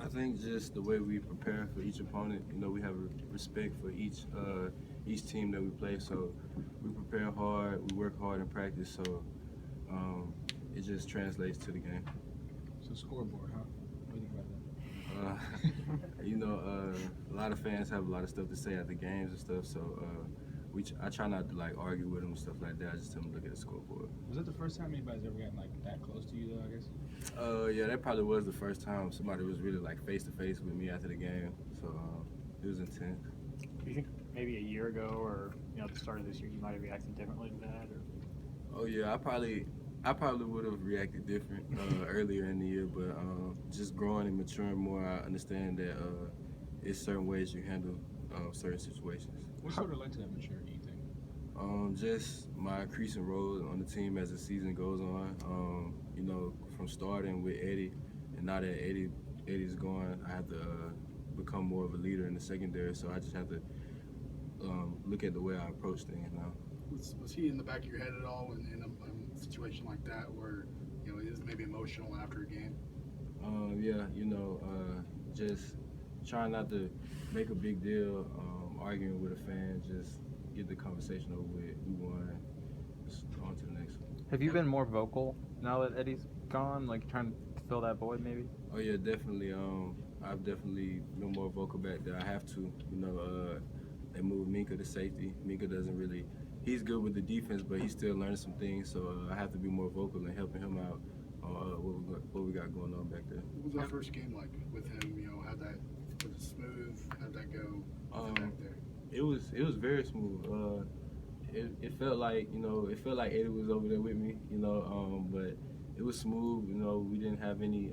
I think just the way we prepare for each opponent. You know, we have respect for each team that we play. So we prepare hard, we work hard in practice. So um, it just translates to the game. So scoreboard, huh? What do you think about You know, a lot of fans have a lot of stuff to say at the games and stuff. So I try not to like argue with them and stuff like that. I just tell them to look at the scoreboard. that? Was that the first time anybody's ever gotten like that close to you, though? I guess. Yeah, that probably was the first time somebody was really like face to face with me after the game. So it was intense. Do you think maybe a year ago or at the start of this year you might have reacted differently to that? Or Oh yeah, I probably would have reacted different earlier in the year, but just growing and maturing more, I understand that it's certain ways you handle certain situations. What sort of led to that maturity, you think? Just my increasing role on the team as the season goes on. You know, from starting with Eddie, and now that Eddie's gone, I have to become more of a leader in the secondary. So I just have to look at the way I approach things now. Was he in the back of your head at all in a situation like that where it is maybe emotional after a game? Yeah, you know, just trying not to make a big deal, arguing with a fan, just get the conversation over with. We won. Just on to the next one. Have you been more vocal now that Eddie's gone? Like trying to fill that void, maybe? Oh yeah, definitely. I've definitely been more vocal back there. I have to. You know, they moved Minka to safety. Minka doesn't really. He's good with the defense, but he's still learning some things. So I have to be more vocal in helping him out on what we got going on back there. What was that first game like with him? How'd that was it smooth? How'd that go back there? It was very smooth. It felt like Eddie was over there with me. But it was smooth. We didn't have any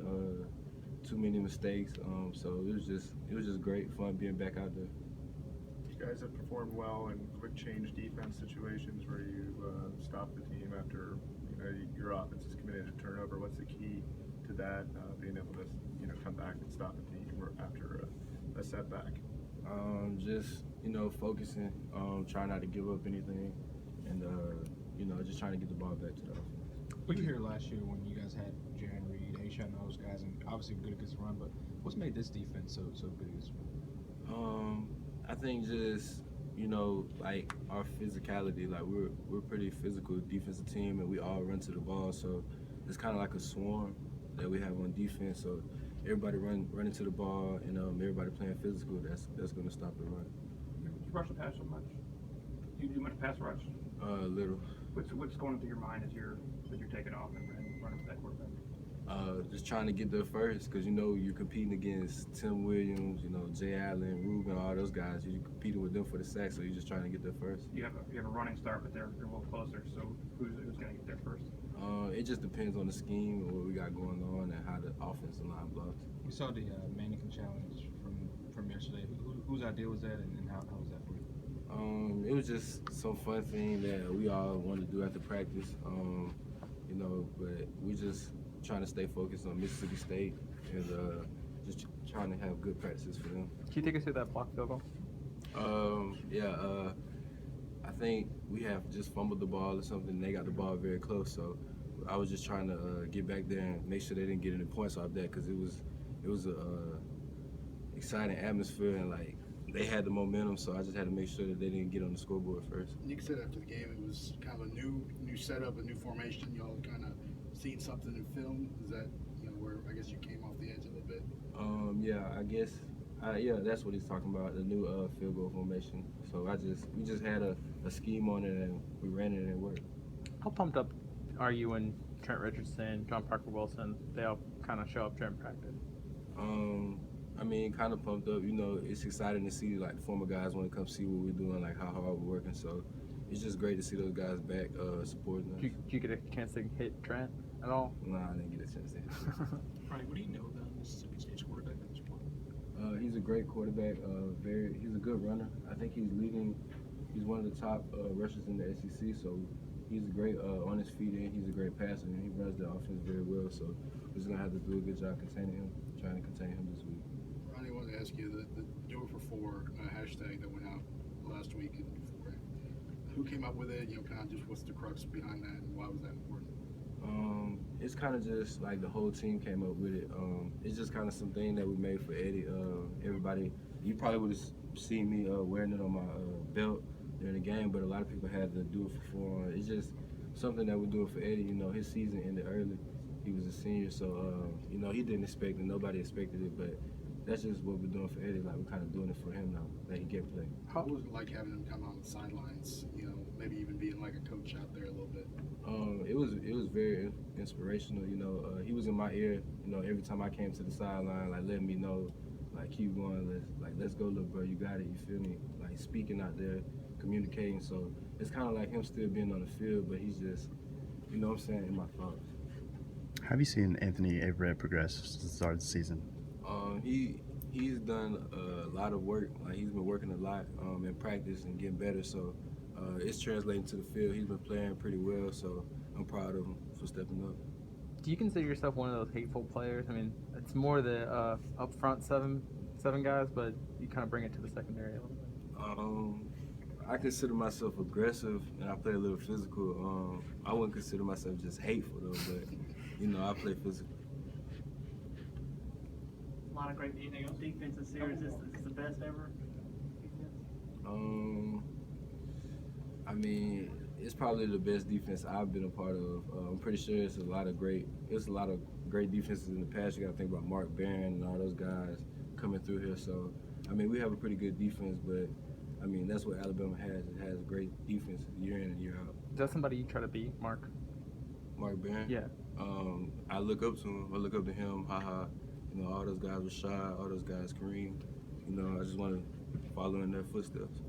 too many mistakes. So it was just great fun being back out there. You guys have performed well in quick change defense situations where you stop the team after your offense is committed to turnover. What's the key to that? Being able to come back and stop the team after a setback. Just focusing, trying not to give up anything, and just trying to get the ball back to the offense. We were here last year when you guys had Jaron Reed, Aisha, and those guys, and obviously good against the run. But what's made this defense so good against the run? I think just like our physicality. Like we're pretty physical defensive team, and we all run to the ball. So it's kind of like a swarm that we have on defense. So everybody running to the ball, and everybody playing physical. That's going to stop the run. You rush the passer much? Do you do much pass rush? Little. What's going through your mind as you're taking off and running to that quarterback? Just trying to get there first, because you're competing against Tim Williams, Jay Allen, Ruben, all those guys. You're competing with them for the sack, so you're just trying to get there first. You have a running start, but they're a little closer. So who's going to get there first? It just depends on the scheme and what we got going on and how the offensive line blocks. We saw the mannequin challenge from yesterday. Whose idea was that, and how was that for you? It was just some fun thing that we all wanted to do after practice. But we just trying to stay focused on Mississippi State and just trying to have good practices for them. Can you take us through that block field goal? I think we have just fumbled the ball or something. They got the ball very close, so I was just trying to get back there and make sure they didn't get any points off that, because it was a exciting atmosphere, and like they had the momentum, so I just had to make sure that they didn't get on the scoreboard first. Nick said after the game it was kind of a new setup, a new formation. Y'all kind of seen something in film. Is that where I guess you came off the edge a little bit? I guess. That's what he's talking about, the new field goal formation. So we just had a scheme on it, and we ran it and it worked. How pumped up are you when Trent Richardson, John Parker Wilson, they all kind of show up during practice? Kind of pumped up. It's exciting to see like former guys want to come see what we're doing, like how hard we're working. So it's just great to see those guys back supporting us. Did you get a chance to hit Trent at all? Nah, I didn't get a chance to hit him. Ronnie, what do you know about Mississippi State's quarterback at this point? He's a great quarterback. He's a good runner. I think he's one of the top rushers in the SEC. So he's great on his feet, and he's a great passer, and he runs the offense very well. So we're just gonna have to do a good job trying to contain him this week. Ronnie, I wanted to ask you the Do It for Four hashtag that went out last week and before. Who came up with it? Kind of just what's the crux behind that, and why was that important? It's kind of just like the whole team came up with it. It's just kind of something that we made for Eddie. Everybody, you probably would have seen me wearing it on my belt during the game, but a lot of people had to do it for fun. It's just something that we do it for Eddie. You know, his season ended early. He was a senior, so you know, he didn't expect it. Nobody expected it, but that's just what we're doing for Eddie. Like, we're kind of doing it for him now that he can't play. What was it like having him come on the sidelines? You know, maybe even being like a coach out there a little bit. It was very inspirational. You know, he was in my ear. You know, every time I came to the sideline, like letting me know, like keep going. Let's go, little bro. You got it. You feel me? Like speaking out there, communicating. So it's kind of like him still being on the field, but he's just, you know what I'm saying, in my thoughts. How have you seen Anthony Averett progress since the start of the season? He's done a lot of work. Like, he's been working a lot in practice and getting better. So it's translating to the field. He's been playing pretty well. So I'm proud of him for stepping up. Do you consider yourself one of those hateful players? I mean, it's more the up front seven guys, but you kind of bring it to the secondary a little bit. I consider myself aggressive and I play a little physical. I wouldn't consider myself just hateful though, but you know, I play physical. A lot of great defenses here. Is this the best ever? I mean, it's probably the best defense I've been a part of. I'm pretty sure it's a lot of great defenses in the past. You got to think about Mark Barron and all those guys coming through here. So, I mean, we have a pretty good defense, but I mean, that's what Alabama has. It has great defense year in and year out. Is that somebody you try to beat, Mark? Mark Barron? Yeah. I look up to him. I look up to him. You know, all those guys were shy. All those guys, Kareem. You know, I just want to follow in their footsteps.